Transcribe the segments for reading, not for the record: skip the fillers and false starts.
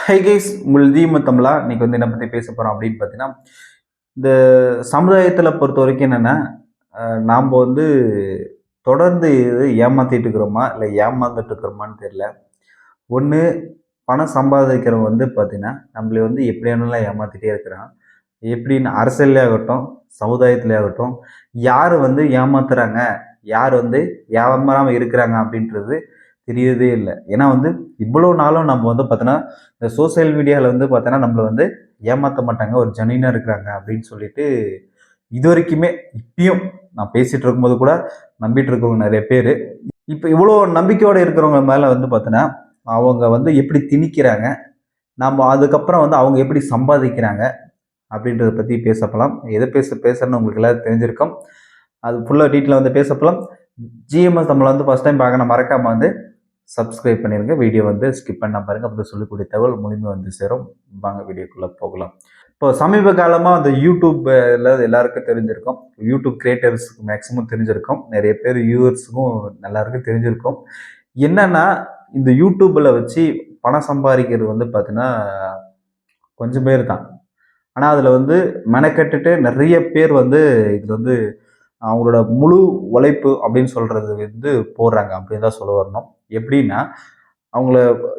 Hi guys, உங்கள் தீம தமிழா. இன்னைக்கு வந்து என்ன பற்றி பேச போகிறோம் அப்படின்னு பார்த்தீங்கன்னா, இந்த சமுதாயத்தில் பொறுத்த வரைக்கும் என்னென்னா, நாம் வந்து தொடர்ந்து இது ஏமாற்றிட்டு இருக்கிறோமா இல்லை ஏமாந்துட்டு இருக்கிறோமான்னு தெரியல. ஒன்று, பணம் சம்பாதிக்கிறவங்க வந்து பார்த்தீங்கன்னா நம்மளை வந்து எப்படியானலாம் ஏமாற்றிட்டே இருக்கிறான். எப்படின்னு அரசியலே ஆகட்டும், சமுதாயத்திலே ஆகட்டும், யார் வந்து ஏமாத்துறாங்க, யார் வந்து ஏமாறாமல் இருக்கிறாங்க அப்படின்றது தெரியறதே இல்லை. ஏன்னா வந்து இவ்வளோ நாளும் நம்ம வந்து பார்த்தோன்னா இந்த சோசியல் மீடியாவில் வந்து பார்த்தோன்னா நம்மளை வந்து ஏமாற்ற மாட்டாங்க, ஒரு ஜெனினாக இருக்கிறாங்க அப்படின்னு சொல்லிட்டு இது வரைக்குமே இப்பயும் நான் பேசிகிட்டு இருக்கும்போது கூட நம்பிட்டு இருக்கிறவங்க நிறைய பேர். இப்போ இவ்வளோ நம்பிக்கையோடு இருக்கிறவங்க மேலே வந்து பார்த்தோன்னா அவங்க வந்து எப்படி திணிக்கிறாங்க, நம்ம அதுக்கப்புறம் வந்து அவங்க எப்படி சம்பாதிக்கிறாங்க அப்படின்றத பற்றி பேசப்பலாம். எதை பேசுகிறேன்னு உங்களுக்கு எல்லாம் தெரிஞ்சிருக்கும். அது ஃபுல்லாக டீட்டெயிலாக வந்து பேசப்பலாம். ஜிஎம்எஸ் நம்மளை வந்து ஃபஸ்ட் டைம் பார்க்கணும், மறக்காமல் வந்து சப்ஸ்கிரைப் பண்ணிடுங்க. வீடியோ வந்து ஸ்கிப் பண்ண பாருங்கள், அப்படி சொல்லக்கூடிய தகவல் முழுமையாக வந்து சேரும். வாங்க வீடியோக்குள்ளே போகலாம். இப்போ சமீப காலமாக அந்த யூடியூப்பில் எல்லாருக்கும் தெரிஞ்சிருக்கும், யூடியூப் கிரியேட்டர்ஸுக்கு மேக்ஸிமம் தெரிஞ்சிருக்கும், நிறைய பேர் வியூவர்ஸுக்கும் எல்லாருக்கும் தெரிஞ்சிருக்கும். என்னென்னா இந்த யூடியூப்பில் வச்சு பணம் சம்பாதிக்கிறது வந்து பார்த்தீங்கன்னா கொஞ்சம் பேர் தான். ஆனால் அதில் வந்து மெனக்கட்டுட்டு நிறைய பேர் வந்து இதில் வந்து அவங்களோட முழு உழைப்பு அப்படின்னு சொல்கிறது வந்து போடுறாங்க அப்படின்னு தான் சொல்ல வரணும். எப்படின்னா அவங்கள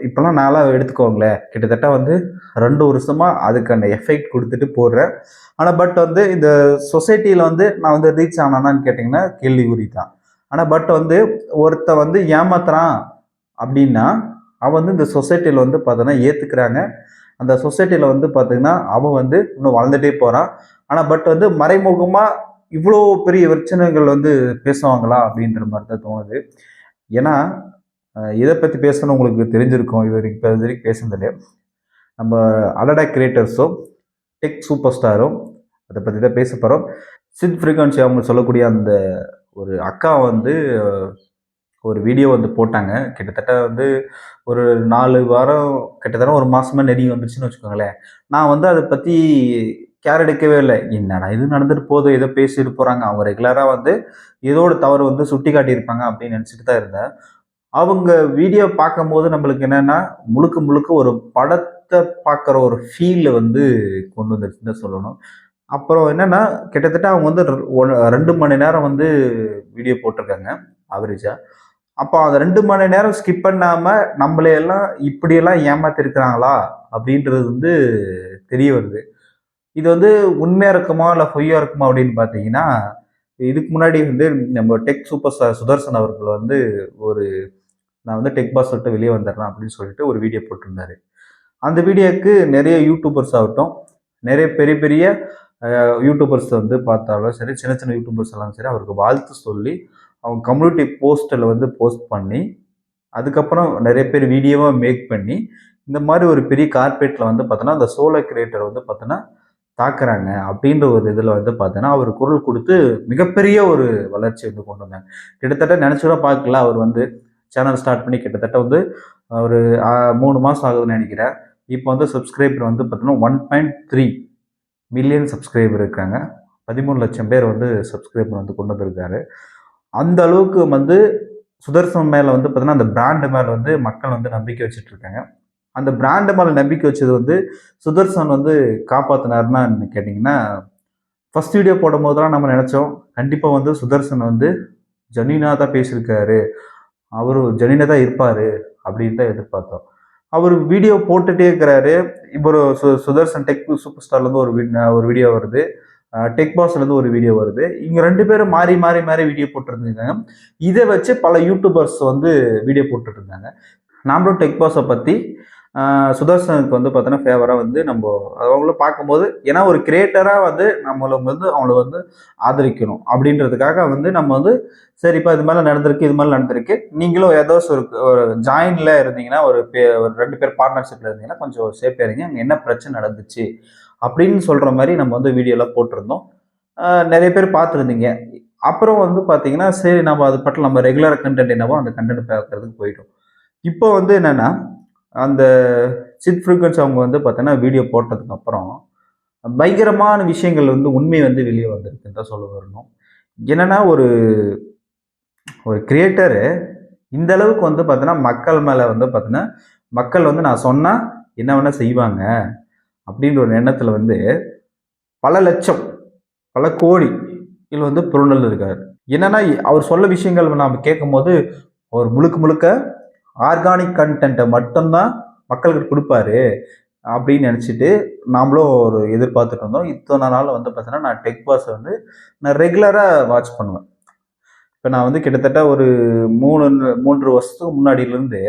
இப்போலாம் நாளாக எடுத்துக்கோங்களேன், கிட்டத்தட்ட வந்து 2 வருஷமாக அதுக்கான எஃபெக்ட் கொடுத்துட்டு போடுறேன். ஆனால் பட் வந்து இந்த சொசைட்டியில் வந்து நான் வந்து ரீச் ஆனானான்னு கேட்டிங்கன்னா கேள்விக்குறி தான். ஆனால் பட் வந்து ஒருத்த வந்து ஏமாத்துறான் அப்படின்னா அவன் வந்து இந்த சொசைட்டியில் வந்து பார்த்தோன்னா ஏற்றுக்கிறாங்க. அந்த சொசைட்டியில் வந்து பார்த்தீங்கன்னா அவன் வந்து இன்னும் வளர்ந்துட்டே போகிறான். ஆனால் பட் வந்து மறைமுகமாக இவ்வளோ பெரிய பிரச்சனைகள் வந்து பேசுவாங்களா அப்படின்ற மாதிரி தான் தோணுது. ஏன்னா இதை பற்றி பேசணும் உங்களுக்கு தெரிஞ்சிருக்கும். இது வரைக்கும் பேசுனதில்லை. நம்ம அலடா கிரியேட்டர்ஸும் டெக் சூப்பர் ஸ்டாரும் அதை பற்றி தான் பேச போகிறோம். சித் ஃப்ரீக்வன்சி அவங்க சொல்லக்கூடிய அந்த ஒரு அக்கா வந்து ஒரு வீடியோ வந்து போட்டாங்க. கிட்டத்தட்ட வந்து ஒரு 4 வாரம், கிட்டத்தட்ட ஒரு மாதமாக நெருங்கி வந்துருச்சுன்னு வச்சுக்கோங்களேன். நான் வந்து அதை பற்றி கேர் எடுக்கவே இல்லை. என்னடா இது நடந்துட்டு போதும், ஏதோ பேசிட்டு போகிறாங்க, அவங்க ரெகுலராக வந்து ஏதோட தவறு வந்து சுட்டி காட்டியிருப்பாங்க அப்படின்னு நினச்சிட்டு தான் இருந்தேன். அவங்க வீடியோ பார்க்கும்போது நம்மளுக்கு என்னென்னா முழுக்க முழுக்க ஒரு படத்தை பார்க்குற ஒரு ஃபீல் வந்து கொண்டு வந்துருச்சுன்னு தான் சொல்லணும். அப்புறம் என்னென்னா கிட்டத்தட்ட அவங்க வந்து 2 மணி நேரம் வந்து வீடியோ போட்டிருக்காங்க ஆவரேஜாக. அப்போ அந்த 2 மணி நேரம் ஸ்கிப் பண்ணாமல் நம்மளையெல்லாம் இப்படியெல்லாம் ஏமாத்திருக்கிறாங்களா அப்படின்றது வந்து தெரிய வருது. இது வந்து உண்மையாக இருக்குமா இல்லை பொய்யா இருக்குமா அப்படின்னு பார்த்தீங்கன்னா, இதுக்கு முன்னாடி வந்து நம்ம டெக் சூப்பர் ஸ்டார் சுதர்சன் அவர்கள் வந்து ஒரு நான் வந்து டெக் பாஸ் விட்டு வெளியே வந்துடுறேன் அப்படின்னு சொல்லிட்டு ஒரு வீடியோ போட்டிருந்தாரு. அந்த வீடியோக்கு நிறைய யூடியூபர்ஸ் ஆகட்டும், நிறைய பெரிய பெரிய யூடியூபர்ஸ் வந்து பார்த்தாலும் சரி, சின்ன சின்ன யூடியூபர்ஸ் எல்லாம் சரி அவருக்கு வாழ்த்து சொல்லி அவங்க கம்யூனிட்டி போஸ்ட்டில் வந்து போஸ்ட் பண்ணி, அதுக்கப்புறம் நிறைய பேர் வீடியோவாக மேக் பண்ணி இந்த மாதிரி ஒரு பெரிய கார்பரேட்டில் வந்து பார்த்தோன்னா அந்த சோலோ கிரியேட்டர் வந்து பார்த்தோன்னா தாக்குறாங்க அப்படின்ற ஒரு இதில் வந்து பார்த்தோன்னா அவர் குரல் கொடுத்து மிகப்பெரிய ஒரு வளர்ச்சி வந்து கொண்டு வந்தாங்க. கிட்டத்தட்ட நினச்சூட பார்க்கல, அவர் வந்து சேனல் ஸ்டார்ட் பண்ணி கிட்டத்தட்ட வந்து ஒரு 3 மாதம் ஆகுதுன்னு நினைக்கிறேன். இப்போ வந்து சப்ஸ்கிரைபர் வந்து பார்த்தோன்னா 1.3 மில்லியன் சப்ஸ்கிரைபர் இருக்காங்க. 13 லட்சம் பேர் வந்து சப்ஸ்கிரைபர் வந்து கொண்டு வந்திருக்காரு. அந்த அளவுக்கு வந்து சுதர்சன் மேலே வந்து பார்த்தீங்கன்னா அந்த பிராண்டு மேலே வந்து மக்கள் வந்து நம்பிக்கை வச்சுட்டு இருக்காங்க. அந்த பிராண்டு மேலே நம்பிக்கை வச்சது வந்து சுதர்சன் வந்து காப்பாற்றினாருன்னா கேட்டிங்கன்னா, ஃபஸ்ட் வீடியோ போடும் போதெல்லாம் நம்ம நினச்சோம் கண்டிப்பாக வந்து சுதர்சன் வந்து ஜெனினாக தான் பேசியிருக்காரு, அவர் ஜெனினாக தான் இருப்பார் அப்படின்னு தான் எதிர்பார்த்தோம். அவர் வீடியோ போட்டுகிட்டே இருக்கிறாரு. இப்போ ஒரு சுதர்சன் டெக் சூப்பர் ஸ்டார்லேருந்து ஒரு வீடியோ வருது, டெக் பாஸ்லேருந்து ஒரு வீடியோ வருது. இங்கே 2 பேரும் மாறி மாறி மாறி வீடியோ போட்டுருந்துருக்காங்க. இதை வச்சு பல யூடியூபர்ஸ் வந்து வீடியோ போட்டுட்டு இருந்தாங்க. நாமளும் டெக் பாஸை பற்றி சுதர்சனுக்கு வந்து பார்த்தோன்னா ஃபேவராக வந்து நம்ம அவங்கள பார்க்கும்போது, ஏன்னா ஒரு கிரியேட்டராக வந்து நம்மளை வந்து அவங்கள வந்து ஆதரிக்கணும் அப்படின்றதுக்காக வந்து நம்ம வந்து சரிப்பா இது மாதிரி நடந்திருக்கு, இது மாதிரி நடந்திருக்கு, நீங்களும் ஏதாச்சும் ஒரு ஜாயின்ல இருந்தீங்கன்னா ஒரு 2 பேர் பார்ட்னர்ஷிப்பில் இருந்தீங்கன்னா கொஞ்சம் சேஃபாக இருங்க, அங்கே என்ன பிரச்சனை நடந்துச்சு அப்படின்னு சொல்கிற மாதிரி நம்ம வந்து வீடியோலாம் போட்டிருந்தோம். நிறைய பேர் பார்த்துருந்தீங்க. அப்புறம் வந்து பார்த்தீங்கன்னா சரி நம்ம அது பற்றி நம்ம ரெகுலர் கண்டென்ட் என்னவோ அந்த கண்டென்ட் பார்க்கறதுக்கு போயிட்டோம். இப்போ வந்து என்னென்னா அந்த சித் ஃப்ரீக்வன்சி அவங்க வந்து பார்த்தீங்கன்னா வீடியோ போட்டதுக்கு அப்புறம் பயங்கரமான விஷயங்கள் வந்து உண்மை வந்து வெளியே வந்திருக்குன்னு தான் சொல்ல வரணும். என்னன்னா ஒரு கிரியேட்டரு இந்த அளவுக்கு வந்து பார்த்தீங்கன்னா மக்கள் மேலே வந்து பார்த்தீங்கன்னா மக்கள் வந்து நான் சொன்னால் என்ன வேணால் செய்வாங்க அப்படின்ற ஒரு எண்ணத்தில் வந்து பல லட்சம் பல கோடி இதில் வந்து புரண்டல் இருக்காரு. என்னன்னா அவர் சொல்ல விஷயங்கள் நாம் கேட்கும் போது அவர் முழுக்க முழுக்க ஆர்கானிக் கண்டென்ட்டை மட்டும்தான் மக்கள்கிட்ட கொடுப்பாரு அப்படின்னு நினச்சிட்டு நாமளும் ஒரு எதிர்பார்த்துட்டு இருந்தோம். இத்தனை நாள் வந்து பார்த்தீங்கன்னா நான் டெக் பாஸை வந்து நான் ரெகுலராக வாட்ச் பண்ணுவேன். இப்போ நான் வந்து கிட்டத்தட்ட ஒரு 3 வருஷத்துக்கு முன்னாடியிலேருந்து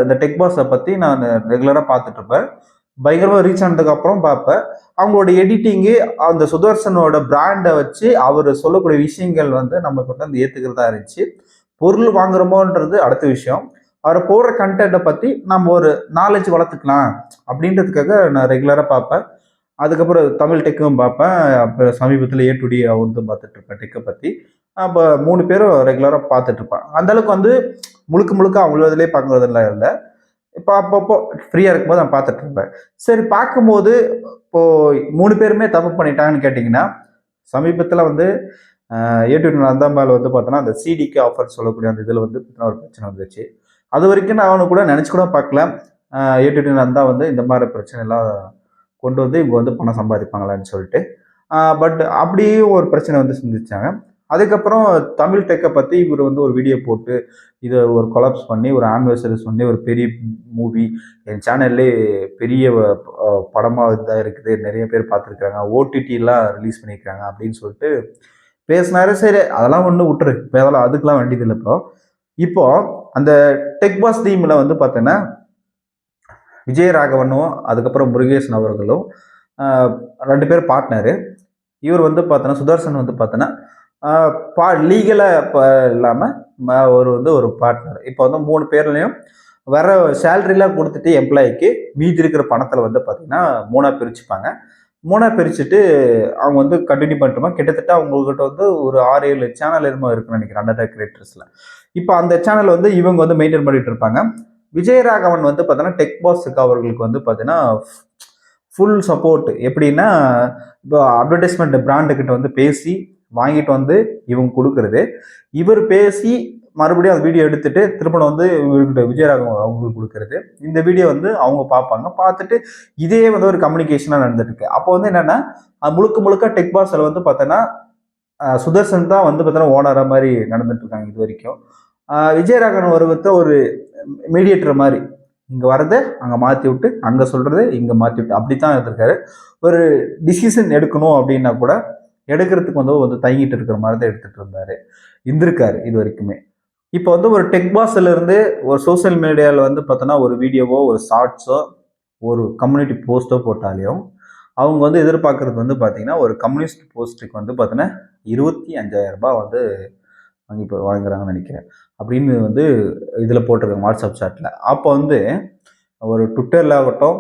அந்த டெக் பாஸை பற்றி நான் ரெகுலராக பார்த்துட்டு இருப்பேன். பயங்கரமாக ரீச் ஆனதுக்கப்புறம் பார்ப்பேன். அவங்களோட எடிட்டிங்கு அந்த சுதர்சனோட பிராண்டை வச்சு அவர் சொல்லக்கூடிய விஷயங்கள் வந்து நம்ம கிட்ட வந்து ஏற்றுக்கிறதா இருந்துச்சு. பொருள் வாங்குறோமோன்றது அடுத்த விஷயம். அவர் போடுற கண்டென்ட்டை பற்றி நம்ம ஒரு நாலேஜ் வளர்த்துக்கலாம் அப்படின்றதுக்காக நான் ரெகுலராக பார்ப்பேன். அதுக்கப்புறம் தமிழ் டெக்கும் பார்ப்பேன். அப்புறம் சமீபத்தில் ஏ டு டி அவர்தும் பார்த்துட்டு இருப்பேன் டெக்கை பற்றி. அப்போ 3 பேரும் ரெகுலராக பார்த்துட்டு இருப்பேன். அந்தளவுக்கு வந்து முழுக்க முழுக்க அவங்கள இதிலே பார்க்குறதுலாம் இல்லை. இப்போ அப்பப்போ ஃப்ரீயாக இருக்கும்போது நான் பார்த்துட்டு இருப்பேன். சரி பார்க்கும்போது இப்போது 3 பேருமே தப்பு பண்ணிட்டாங்கன்னு கேட்டிங்கன்னா, சமீபத்தில் வந்து ஏ டு டி நந்தாம்பால் வந்து பார்த்தோன்னா அந்த சிடிக்கு ஆஃபர் சொல்லக்கூடிய அந்த இதில் வந்து ஒரு பிரச்சனை வந்துச்சு. அது வரைக்கும் நான் அவனை கூட நினச்சி கூட பார்க்கல. ஏ டு டி நந்தா வந்து இந்த மாதிரி பிரச்சனைலாம் கொண்டு வந்து இவங்க வந்து பணம் சம்பாதிப்பாங்களான்னு சொல்லிட்டு. பட் அப்படியும் ஒரு பிரச்சனை வந்து சந்திச்சாங்க. அதுக்கப்புறம் தமிழ் டெக்கை பற்றி இவர் வந்து ஒரு வீடியோ போட்டு இதை ஒரு கொலாப்ஸ் பண்ணி ஒரு ஆனிவர்சரி சொல்லி ஒரு பெரிய மூவி என் சேனல்லே பெரிய படமாக இதாக இருக்குது, நிறைய பேர் பார்த்துருக்குறாங்க, ஓடிடிலாம் ரிலீஸ் பண்ணியிருக்காங்க அப்படின்னு சொல்லிட்டு பேசினாரு. சரி அதெல்லாம் ஒன்று விட்டுரு, இப்போ அதெல்லாம் அதுக்கெலாம் வேண்டியதில்லை. இப்போ அந்த டெக் பாஸ் டீமில் வந்து பார்த்தீங்கன்னா விஜயராகவனும் அதுக்கப்புறம் முருகேசன் அவர்களும் 2 பேர் பார்ட்னரு. இவர் வந்து பார்த்தோன்னா சுதர்சன் வந்து பார்த்தோன்னா லீகலாக இப்போ இல்லாமல் ஒரு பார்ட்னர். இப்போ வந்து 3 பேர்லையும் வர சேலரிலாம் கொடுத்துட்டு எம்ப்ளாய்க்கு மீதி இருக்கிற பணத்தில் வந்து பார்த்தீங்கன்னா 3ஆக பிரிச்சுப்பாங்க. 3ஆக பிரிச்சுட்டு அவங்க வந்து கண்டினியூ பண்ணிட்டுமா கிட்டத்தட்ட அவங்கக்கிட்ட வந்து ஒரு 6-7 சேனல் எதுவும் இருக்குன்னு நினைக்கிறேன் அண்டர் கிரியேட்டர்ஸில். இப்போ அந்த சேனல் வந்து இவங்க வந்து மெயின்டைன் பண்ணிட்டு இருப்பாங்க. விஜயராகவன் வந்து பார்த்தோன்னா டெக் பாஸுக்கு அவர்களுக்கு வந்து பார்த்தீங்கன்னா ஃபுல் சப்போர்ட். எப்படின்னா இப்போ அட்வர்டைஸ்மெண்ட் பிராண்டுக்கிட்ட வந்து பேசி வாங்கிட்டு வந்து இவங்க கொடுக்கறது, இவர் பேசி மறுபடியும் அந்த வீடியோ எடுத்துட்டு திரும்ப வந்து இவர்கிட்ட விஜயராகவன் அவங்களுக்கு கொடுக்கறது. இந்த வீடியோ வந்து அவங்க பார்ப்பாங்க. பார்த்துட்டு இதே வந்து ஒரு கம்யூனிகேஷனாக நடந்துட்டு இருக்கு. அப்போ வந்து என்னன்னா முழுக்க முழுக்க டெக் பாஸில் வந்து பார்த்தோன்னா சுதர்சன் தான் வந்து பார்த்தோன்னா ஓனரா மாதிரி நடந்துட்டு இருக்காங்க இது வரைக்கும். விஜயராகவன் ஒரு மீடியேட்டர் மாதிரி இங்கே வரதை அங்கே மாற்றி விட்டு அங்கே சொல்கிறது இங்கே மாற்றி விட்டு அப்படி தான் இருந்திருக்காரு. ஒரு டிசிஷன் எடுக்கணும் அப்படின்னா கூட எடுக்கிறதுக்கு வந்து தயங்கிட்டு இருக்கிற மாதிரி தான் எடுத்துகிட்டு இருந்திருக்காரு இது வரைக்குமே. இப்போ வந்து ஒரு டெக் பாஸ்ல இருந்து ஒரு சோசியல் மீடியாவில் வந்து பார்த்தோன்னா ஒரு வீடியோவோ ஒரு ஷார்ட்ஸோ ஒரு கம்யூனிட்டி போஸ்ட்டோ போட்டாலையும் அவங்க வந்து எதிர்பார்க்கறது வந்து பார்த்தீங்கன்னா ஒரு கம்யூனிஸ்ட் போஸ்ட்டுக்கு வந்து பார்த்தோன்னா 25,000 ரூபாய் வந்து வாங்குறாங்கன்னு நினைக்கிறேன் அப்படின்னு வந்து இதில் போட்டிருக்காங்க வாட்ஸ்அப் சாட்டில். அப்போ வந்து ஒரு ட்விட்டரில் ஆகட்டும்,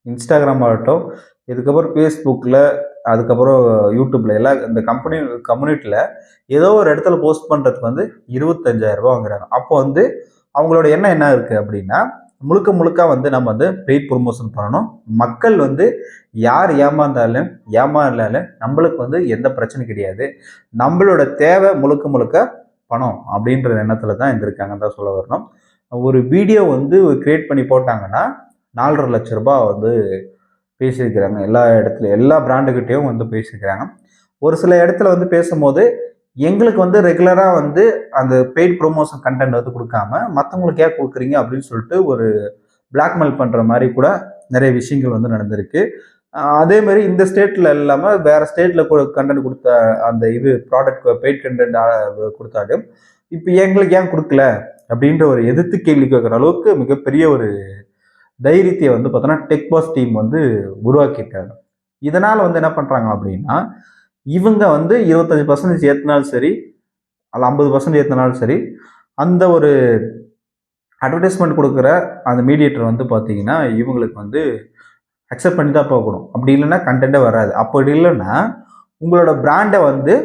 இன்ஸ்டாகிராம் ஆகட்டும், இதுக்கப்புறம் ஃபேஸ்புக்கில், அதுக்கப்புறம் யூடியூப்பில் எல்லாம் இந்த கம்யூனிட்டியில் ஏதோ ஒரு இடத்துல போஸ்ட் பண்ணுறதுக்கு வந்து 25,000 ரூபாய் வாங்குறாங்க. அப்போ வந்து அவங்களோட எண்ணம் என்ன இருக்குது அப்படின்னா முழுக்க முழுக்க வந்து நம்ம வந்து பெய்ட் ப்ரொமோஷன் பண்ணணும். மக்கள் வந்து யார் ஏமாந்தாலும் ஏமாறலாலும் நம்மளுக்கு வந்து எந்த பிரச்சனை கிடையாது, நம்மளோட தேவை முழுக்க முழுக்க பணம் அப்படின்ற எண்ணத்தில் தான் இருந்திருக்காங்கன்னு தான் சொல்ல வரணும். ஒரு வீடியோ வந்து கிரியேட் பண்ணி போட்டாங்கன்னா 4.5 லட்சம் ரூபாய் வந்து பேசியிருக்கிறாங்க. எல்லா இடத்துலையும் எல்லா பிராண்டுக்கிட்டேயும் வந்து பேசியிருக்கிறாங்க. ஒரு சில இடத்துல வந்து பேசும்போது எங்களுக்கு வந்து ரெகுலராக வந்து அந்த பெய்ட் ப்ரொமோஷன் கண்டென்ட் வந்து கொடுக்காம மற்றவங்களுக்கு ஏன் கொடுக்குறீங்க அப்படின்னு சொல்லிட்டு ஒரு பிளாக்மெயில் பண்ணுற மாதிரி கூட நிறைய விஷயங்கள் வந்து நடந்திருக்கு. அதே மாதிரி இந்த ஸ்டேட்டில் இல்லாமல் வேறு ஸ்டேட்டில் கண்டென்ட் கொடுத்த அந்த ப்ராடக்ட் பெய்ட் கண்டென்ட் கொடுத்தாலும் இப்போ எங்களுக்கு ஏன் கொடுக்கல அப்படின்ற ஒரு எதிர்த்து கேள்வி கேட்குற அளவுக்கு மிகப்பெரிய ஒரு தைரியத்தை வந்து பார்த்தோன்னா டெக் பாஸ் டீம் வந்து உருவாக்கியிருக்காங்க. இதனால் வந்து என்ன பண்ணுறாங்க அப்படின்னா இவங்க வந்து 25% ஏற்றினாலும் சரி, அல்ல 50% ஏற்றினாலும் சரி, அந்த ஒரு அட்வர்டைஸ்மெண்ட் கொடுக்குற அந்த மீடியேட்டர் வந்து பார்த்தீங்கன்னா இவங்களுக்கு வந்து அக்செப்ட் பண்ணி தான் போகணும். அப்படி இல்லைன்னா கண்டென்ட்டே வராது. அப்படி இல்லைன்னா உங்களோட பிராண்டை வந்து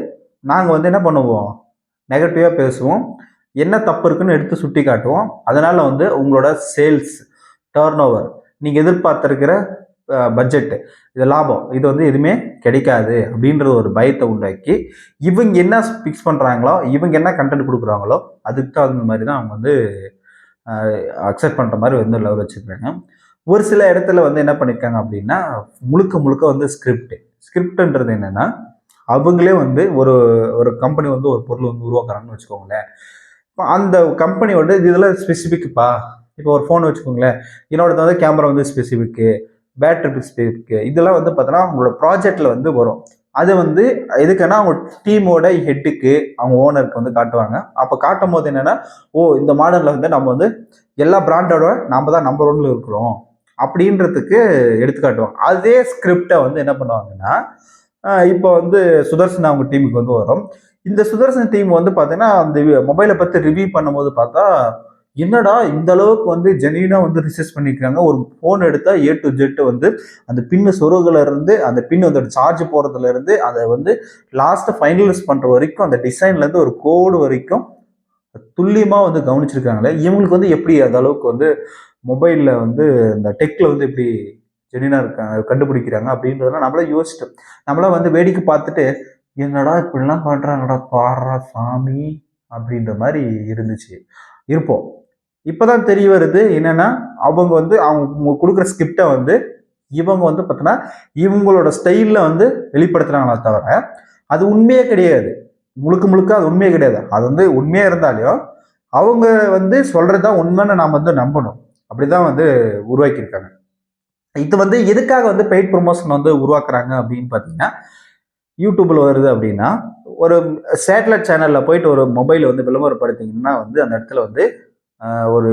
நாங்கள் வந்து என்ன பண்ணுவோம், நெகட்டிவாக பேசுவோம், என்ன தப்பு இருக்குன்னு எடுத்து சுட்டி காட்டுவோம். அதனால் வந்து உங்களோட சேல்ஸ் டர்ன் ஓவர் நீங்கள் எதிர்பார்த்துருக்கிற பட்ஜெட்டு இது லாபம் இது வந்து எதுவுமே கிடைக்காது அப்படின்ற ஒரு பயத்தை உண்டாக்கி இவங்க என்ன ஃபிக்ஸ் பண்ணுறாங்களோ, இவங்க என்ன கண்டென்ட் கொடுக்குறாங்களோ அதுக்கு தகுந்த மாதிரி தான் அவங்க வந்து அக்செப்ட் பண்ணுற மாதிரி வந்து லெவல் வச்சுருக்காங்க. ஒரு சில இடத்துல வந்து என்ன பண்ணியிருக்காங்க அப்படின்னா முழுக்க முழுக்க வந்து ஸ்கிரிப்ட்ன்றது என்னன்னா அவங்களே வந்து ஒரு ஒரு கம்பெனி வந்து ஒரு பொருள் வந்து உருவாக்குறாங்கன்னு வச்சுக்கோங்களேன். அந்த கம்பெனியோட இதெல்லாம் ஸ்பெசிஃபிக்ப்பா. இப்போ ஒரு ஃபோன் வச்சுக்கோங்களேன், என்னோடது வந்து கேமரா வந்து ஸ்பெசிஃபிக்கு, பேட்டரி ஸ்பெசிஃபிக்கு, இதெல்லாம் வந்து பார்த்தோன்னா அவங்களோட ப்ராஜெக்டில் வந்து வரும். அது வந்து எதுக்குன்னா அவங்க டீமோட ஹெட்டுக்கு அவங்க ஓனருக்கு வந்து காட்டுவாங்க. அப்போ காட்டும் போது என்னன்னா, ஓ இந்த மாடலில் வந்து நம்ம வந்து எல்லா பிராண்டோட நம்ம தான் நம்பர் ஒன்ல இருக்கிறோம் அப்படின்றதுக்கு எடுத்துக்காட்டுவாங்க. அதே ஸ்கிரிப்டை வந்து என்ன பண்ணுவாங்கன்னா, இப்போ வந்து சுதர்சன் அவங்க டீமுக்கு வந்து வரும். இந்த சுதர்சன் டீம் வந்து பார்த்தீங்கன்னா அந்த மொபைலை பற்றி ரிவ்யூ பண்ணும்போது பார்த்தா, என்னடா இந்த அளவுக்கு வந்து ஜென்யூனா வந்து ரிசர்ச் பண்ணியிருக்காங்க. ஒரு ஃபோன் எடுத்தா ஏ டு ஜெட் வந்து அந்த பின்னு சொருகுல இருந்து அந்த பின் வந்து சார்ஜ் போறதுல இருந்து அதை வந்து லாஸ்ட் ஃபைனலைஸ் பண்ற வரைக்கும் அந்த டிசைன்ல இருந்து ஒரு கோடு வரைக்கும் துல்லியமா வந்து கவனிச்சிருக்காங்களே. இவங்களுக்கு வந்து எப்படி அந்த அளவுக்கு வந்து மொபைல்ல வந்து இந்த டெக்ல வந்து எப்படி ஜென்யூனா இருக்காங்க கண்டுபிடிக்கிறாங்க அப்படின்றதெல்லாம் நம்மளே யோசிச்சிட்டோம். நம்மளாம் வந்து வேடிக்கை பார்த்துட்டு என்னடா இப்படிலாம் பண்றாங்கடா பாடுறா சாமி அப்படின்ற மாதிரி இருப்போம். இப்பதான் தெரிய வருது என்னன்னா அவங்க வந்து அவங்க கொடுக்குற ஸ்கிரிப்டை வந்து இவங்க வந்து பார்த்தோன்னா இவங்களோட ஸ்டைலில் வந்து வெளிப்படுத்துறாங்களா தவிர அது உண்மையே கிடையாது. முழுக்க முழுக்க அது உண்மையே கிடையாது. அது வந்து உண்மையா இருந்தாலும் அவங்க வந்து சொல்றதுதான் உண்மைன்னு நாம் வந்து நம்பணும். அப்படிதான் வந்து உருவாக்கியிருக்காங்க. இது வந்து எதுக்காக வந்து பெய்ட் ப்ரொமோஷன் வந்து உருவாக்குறாங்க அப்படின்னு பார்த்தீங்கன்னா, யூடியூப்ல வருது அப்படின்னா ஒரு சேட்டலைட் சேனல்ல போயிட்டு ஒரு மொபைல் வந்து விளம்பரப்படுத்திங்கன்னா வந்து அந்த இடத்துல வந்து ஒரு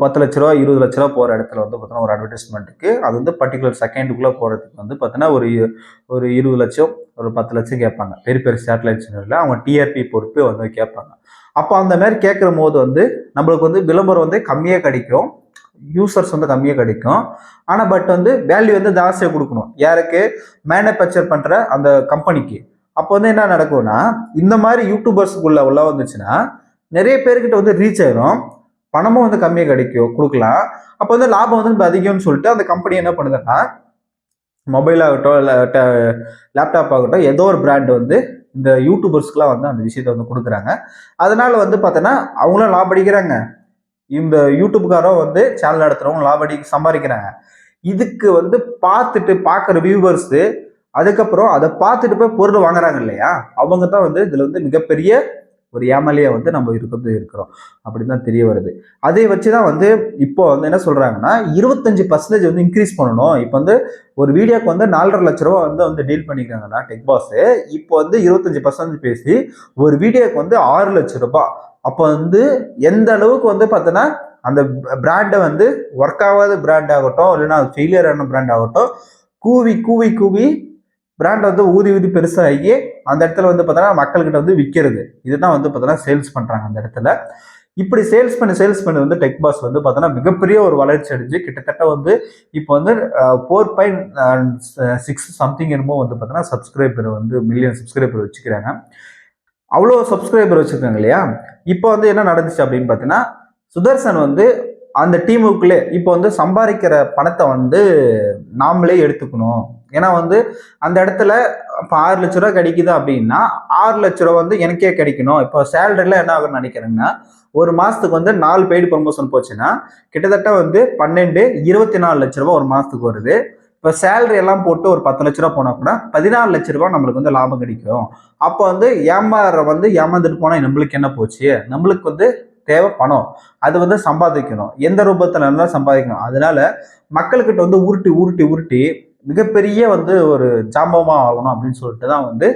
10 லட்ச ரூபா 20 லட்ச ரூபா போகிற இடத்துல வந்து பார்த்தோன்னா ஒரு அட்வர்டைஸ்மெண்ட்டுக்கு அது வந்து பர்டிகுலர் செகண்டுக்குள்ளே போகிறதுக்கு வந்து பார்த்தோன்னா ஒரு 20 லட்சம் ஒரு 10 லட்சம் கேட்பாங்க. பெரிய பெரிய சேட்டலைட் சேனலில் அவங்க டிஆர்பி பொறுத்து வந்து கேட்பாங்க. அப்போ அந்த மாதிரி கேட்குற போது வந்து நம்மளுக்கு வந்து விளம்பரம் வந்து கம்மியாக கிடைக்கும், யூசர்ஸ் வந்து கம்மியாக கிடைக்கும். ஆனால் பட் வந்து வேல்யூ வந்து ஜாஸ்தியாக கொடுக்கணும் யாருக்கு, மேனுஃபேக்சர் பண்ணுற அந்த கம்பெனிக்கு. அப்போ வந்து என்ன நடக்கும்னா இந்த மாதிரி யூடியூபர்ஸுக்குள்ள உள்ள வந்துச்சுன்னா நிறைய பேர்கிட்ட வந்து ரீச் ஆயிரும், பணமும் வந்து கம்மியாக கிடைக்கும் கொடுக்கலாம். அப்போ வந்து லாபம் வந்து அதிகம்னு சொல்லிட்டு அந்த கம்பெனி என்ன பண்ணுதுன்னா மொபைல் ஆகட்டும் இல்லை லேப்டாப் ஆகட்டும் ஏதோ ஒரு பிராண்ட் வந்து இந்த யூடியூபர்ஸ்க்குலாம் வந்து அந்த விஷயத்தை வந்து கொடுக்குறாங்க. அதனால வந்து பார்த்தோன்னா அவங்களும் லாபம் அடிக்கிறாங்க, இந்த யூடியூப்காரும் வந்து சேனல் நடத்துறவங்க லாபம் சம்பாதிக்கிறாங்க. இதுக்கு வந்து பார்க்குற வியூவர்ஸு அதுக்கப்புறம் அதை பார்த்துட்டு போய் பொருள் வாங்குறாங்க இல்லையா, அவங்க தான் வந்து இதில் வந்து மிகப்பெரிய ஒரு ஏமாலியா வந்து நம்ம இருக்கிறோம் அப்படின்னு தான் தெரிய வருது. அதை வச்சுதான் வந்து இப்போ வந்து என்ன சொல்றாங்கன்னா 25% வந்து இன்க்ரீஸ் பண்ணணும். இப்போ வந்து ஒரு வீடியோக்கு வந்து 4.5 லட்ச ரூபா வந்து டீல் பண்ணிக்கிறாங்கன்னா டெக் பாஸ் இப்போ வந்து 25% பேசி ஒரு வீடியோக்கு வந்து 6 லட்சம் ரூபாய். அப்போ வந்து எந்த அளவுக்கு வந்து பார்த்தோன்னா அந்த பிராண்டை வந்து ஒர்க் ஆகாத பிராண்ட் ஆகட்டும் இல்லைன்னா ஃபெயிலியர் ஆன பிராண்ட் ஆகட்டும் கூவி கூவி கூவி பிராண்ட் வந்து ஊதி பெருசாகி அந்த இடத்துல வந்து பார்த்தோன்னா மக்கள்கிட்ட வந்து விற்கிறது. இதுதான் வந்து பார்த்தோன்னா சேல்ஸ் பண்ணுறாங்க அந்த இடத்துல. இப்படி சேல்ஸ் பண்ணி வந்து டெக் பாஸ் வந்து பார்த்தோன்னா மிகப்பெரிய ஒரு வளர்ச்சி அடைஞ்சு கிட்டத்தட்ட வந்து இப்போ வந்து 4.6 சம்திங் என்னமோ வந்து பார்த்தோன்னா சப்ஸ்கிரைபர் வந்து மில்லியன் சப்ஸ்கிரைபர் வச்சுக்கிறாங்க. அவ்வளோ சப்ஸ்கிரைபர் வச்சுருக்காங்க இல்லையா. இப்போ வந்து என்ன நடந்துச்சு அப்படின்னு பார்த்தீங்கன்னா சுதர்சன் வந்து அந்த டீமுக்குள்ளே இப்போ வந்து சம்பாதிக்கிற பணத்தை வந்து நாமளே எடுத்துக்கணும். ஏன்னா வந்து அந்த இடத்துல இப்போ 6 லட்ச ரூபா கிடைக்குது அப்படின்னா 6 லட்ச ரூபா வந்து எனக்கே கிடைக்கணும். இப்போ சேலரியில் என்ன ஆகும்னு நினைக்கிறேங்கன்னா ஒரு மாதத்துக்கு வந்து 4 பெய்டு ப்ரொமோஷன் போச்சுன்னா கிட்டத்தட்ட வந்து 24 லட்ச ரூபா ஒரு மாதத்துக்கு வருது. இப்போ சேலரி எல்லாம் போட்டு ஒரு 10 லட்ச ரூபா போனால் கூட 14 லட்ச ரூபா நம்மளுக்கு வந்து லாபம் கிடைக்கும். அப்போ வந்து ஏமாந்துட்டு போனால் நம்மளுக்கு என்ன போச்சு, நம்மளுக்கு வந்து தேவை பணம், அது வந்து சம்பாதிக்கணும், எந்த ரூபத்தில் இருந்தாலும் சம்பாதிக்கணும். அதனால மக்கள்கிட்ட வந்து உருட்டி மிகப்பெரிய வந்து ஒரு ஜாம்பவமாக ஆகணும் அப்படின்னு சொல்லிட்டு தான் வந்து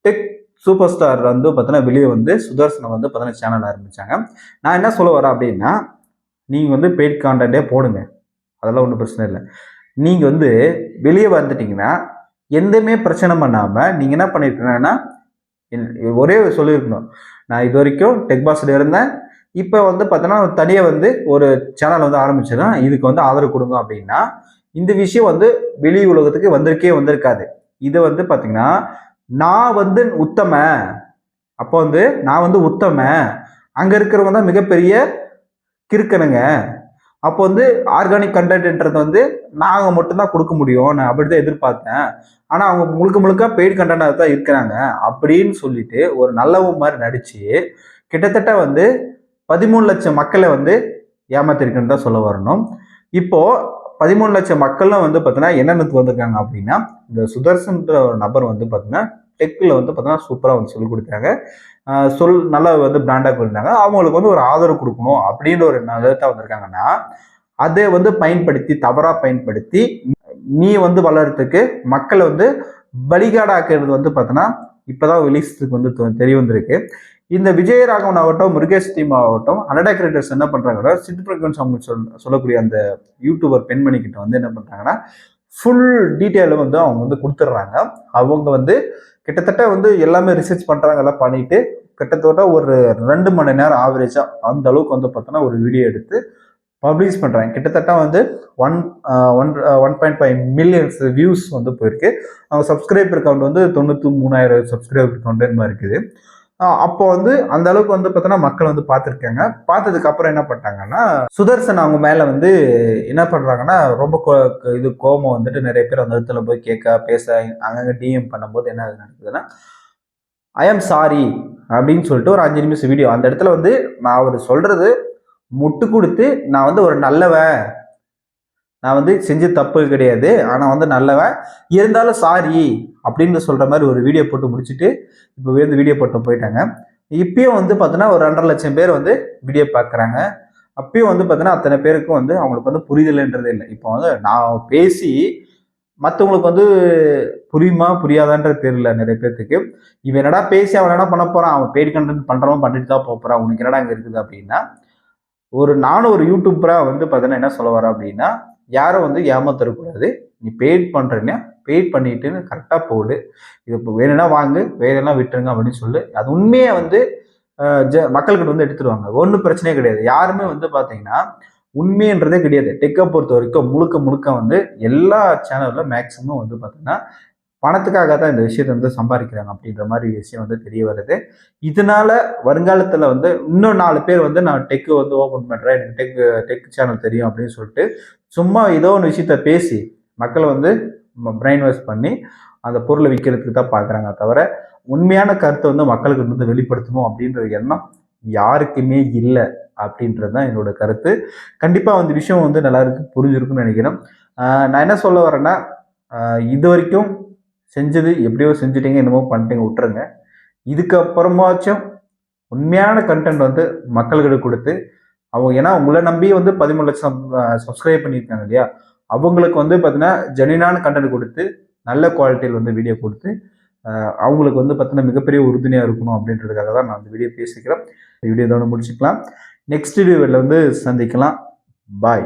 டெக் சூப்பர் ஸ்டார் வந்து பார்த்தீங்கன்னா வெளியே வந்து சுதர்சனை வந்து பார்த்தீங்கன்னா சேனல் ஆரம்பித்தாங்க. நான் என்ன சொல்ல வரேன் அப்படின்னா நீங்கள் வந்து பெய்ட் கான்டென்ட்டே போடுங்க, அதெல்லாம் ஒன்றும் பிரச்சனை இல்லை. நீங்கள் வந்து வெளியே வந்துட்டீங்கன்னா எந்தமே பிரச்சனை பண்ணாமல் நீங்கள் என்ன பண்ணியிருக்கீங்கன்னா ஒரே சொல்லியிருக்கணும், நான் இது வரைக்கும் டெக் பாஸ்ல இருந்தேன், இப்போ வந்து பார்த்தோன்னா தனியாக வந்து ஒரு சேனல் வந்து ஆரம்பிச்சிடும், இதுக்கு வந்து ஆதரவு கொடுங்க அப்படின்னா இந்த விஷயம் வந்து வெளி உலகத்துக்கு வந்திருக்காது. இது வந்து பார்த்தீங்கன்னா நான் வந்து உத்தம, அப்போ வந்து நான் வந்து உத்தம, அங்கே இருக்கிறவங்க தான் மிகப்பெரிய கிறுக்கனுங்க. அப்போ வந்து ஆர்கானிக் கண்டென்ட்ன்றது வந்து நாங்கள் மட்டும்தான் கொடுக்க முடியும், நான் அப்படிதான் எதிர்பார்த்தேன், ஆனால் அவங்க முழுக்க பெய்டு கண்டென்ட்டாக தான் இருக்கிறாங்க அப்படின்னு சொல்லிட்டு ஒரு நல்லவங்க மாதிரி நடிச்சு கிட்டத்தட்ட வந்து 13 லட்சம் மக்களை வந்து ஏமாத்திருக்குன்னு தான் சொல்ல வரணும். இப்போ 13 லட்சம் மக்கள்லாம் வந்து பார்த்தீங்கன்னா என்னென்னத்துக்கு வந்திருக்காங்க அப்படின்னா, இந்த சுதர்சன்ற ஒரு நபர் வந்து பார்த்தீங்கன்னா டெக்கில் வந்து பார்த்தீங்கன்னா சூப்பராக வந்து சொல்லிக் கொடுத்தாங்க. நல்லா வந்து பிராண்டாக கொடுத்தாங்க. அவங்களுக்கு வந்து ஒரு ஆதரவு கொடுக்கணும் அப்படின்ற ஒரு நலத்தை வந்திருக்காங்கன்னா, அதை வந்து பயன்படுத்தி தவறாக பயன்படுத்தி நீ வந்து வளர்றதுக்கு மக்களை வந்து பலிகாடாக்குறது வந்து பார்த்தோன்னா இப்போதான் வெளிச்சத்துக்கு வந்து தெரிய வந்திருக்கு. இந்த விஜயராகவன் ஆகட்டும், முருகேஷ் டீம் ஆகட்டும், அனடா கிரியேட்டர்ஸ் என்ன பண்றாங்கன்னா, சிட் ஃப்ரீக்வன்ஸ் அவங்க சொல்லக்கூடிய அந்த யூடியூபர் பெண்மணி கிட்ட வந்து என்ன பண்றாங்கன்னா, ஃபுல் டீட்டெயிலும் வந்து அவங்க வந்து கொடுத்துட்றாங்க. அவங்க வந்து கிட்டத்தட்ட வந்து எல்லாமே ரிசர்ச் பண்றாங்க, எல்லாம் பண்ணிட்டு கிட்டத்தட்ட ஒரு 2 மணி நேரம் ஆவரேஜா அந்த அளவுக்கு வந்து பார்த்தோன்னா ஒரு வீடியோ எடுத்து பப்ளிஷ் பண்றாங்க. கிட்டத்தட்ட வந்து 1.5 மில்லியன்ஸ் வியூஸ் வந்து போயிருக்கு. அவங்க சப்ஸ்கிரைபர் கவுண்ட் வந்து 93,000 சப்ஸ்கிரைபர் கவுண்ட் இருக்குது. அப்போ வந்து அந்த அளவுக்கு வந்து பார்த்தோன்னா மக்கள் வந்து பார்த்துருக்காங்க. பார்த்ததுக்கு அப்புறம் என்ன பண்ணிட்டாங்கன்னா, சுதர்சன் அவங்க மேல வந்து என்ன பண்றாங்கன்னா, ரொம்ப கோபம் வந்துட்டு நிறைய பேர் அந்த இடத்துல போய் பேச அங்கங்க டிஎம் பண்ணும்போது என்ன நடக்குதுன்னா, ஐ ஆம் சாரி அப்படின்னு சொல்லிட்டு ஒரு 5 நிமிஷம் வீடியோ. அந்த இடத்துல வந்து நான் அவர் சொல்றது முட்டு கொடுத்து நான் வந்து ஒரு நல்லவன், நான் வந்து செஞ்ச தப்பு கிடையாது, ஆனா வந்து நல்லவன், இருந்தாலும் சாரி அப்படின்னு சொல்ற மாதிரி ஒரு வீடியோ போட்டு முடிச்சுட்டு இப்போ வந்து வீடியோ போட்டு போயிட்டாங்க. இப்பயும் வந்து பார்த்தீங்கன்னா ஒரு 2.5 லட்சம் பேர் வந்து வீடியோ பார்க்குறாங்க. அப்பயும் வந்து பார்த்தீங்கன்னா அத்தனை பேருக்கும் வந்து அவங்களுக்கு வந்து புரிதல்ன்றதே இல்லை. இப்போ வந்து நான் பேசி மற்றவங்களுக்கு வந்து புரியுமா புரியாதான்றது தெரியல நிறைய பேர்த்துக்கு. இவன் என்னடா பேசி அவன் என்ன பண்ண போறான், அவன் பெய்ட் கண்டென்ட் பண்றவன் பண்ணிட்டு தான் போறான், உனக்கு என்னடா அங்கே இருக்குது அப்படின்னா, நானும் ஒரு யூடியூபரா வந்து பார்த்தீங்கன்னா என்ன சொல்ல வரேன் அப்படின்னா, யாரும் வந்து ஏமாத்தரக்கூடாது. நீ பெய்ட் பண்றேன்னா பெய்ட் பண்ணிட்டுன்னு கரெக்டாக போடு. இது இப்போ வேணும்னா வாங்கு, வேணும்னா விட்டுருங்க அப்படின்னு சொல்லு. அது உண்மையை வந்து மக்கள்கிட்ட வந்து எடுத்துருவாங்க. ஒன்றும் பிரச்சனையே கிடையாது. யாருமே வந்து பார்த்தீங்கன்னா உண்மைன்றதே கிடையாது. டெக்கை பொறுத்த வரைக்கும் முழுக்க முழுக்க வந்து எல்லா சேனல்ல மேக்சிமம் வந்து பார்த்தீங்கன்னா பணத்துக்காக தான் இந்த விஷயத்தை வந்து சம்பாதிக்கிறாங்க அப்படின்ற மாதிரி விஷயம் வந்து தெரிய வருது. இதனால வருங்காலத்தில் வந்து இன்னும் 4 பேர் வந்து நான் டெக்கு வந்து ஓப்பன் பண்ணுறேன், எனக்கு டெக் சேனல் தெரியும் அப்படின்னு சொல்லிட்டு சும்மா ஏதோ ஒன்று விஷயத்த பேசி மக்களை வந்து பிரெயின் வாஷ் பண்ணி அந்த பொருளை விற்கிறதுக்கு தான் பார்க்குறாங்க தவிர உண்மையான கருத்தை வந்து மக்களுக்கு வந்து வெளிப்படுத்தணும் அப்படின்ற எண்ணம் யாருக்குமே இல்லை அப்படின்றது தான் என்னோட கருத்து. கண்டிப்பாக அந்த விஷயம் வந்து எல்லாருக்கும் புரிஞ்சிருக்குன்னு நினைக்கிறேன். நான் என்ன சொல்ல வரேன்னா, இது வரைக்கும் செஞ்சது எப்படியோ செஞ்சுட்டீங்க, என்னமோ பண்ணிட்டீங்க, விட்டுருங்க. இதுக்கப்புறமாச்சும் உண்மையான கண்டென்ட் வந்து மக்கள்கிட்ட கொடுத்து அவங்க, ஏன்னா உங்களை நம்பி வந்து 13 லட்சம் சப்ஸ்கிரைப் பண்ணியிருக்காங்க இல்லையா, அவங்களுக்கு வந்து பார்த்தீங்கன்னா ஜெனினான கண்டென்ட் கொடுத்து நல்ல குவாலிட்டியில் வந்து வீடியோ கொடுத்து அவங்களுக்கு வந்து பார்த்தீங்கன்னா மிகப்பெரிய உறுதுணையாக இருக்கணும் அப்படின்றதுக்காக தான் நான் அந்த வீடியோ பேசிக்கிறேன். வீடியோ இதோட முடிச்சுக்கலாம். நெக்ஸ்ட் வீடியோவில் வந்து சந்திக்கலாம். பாய்.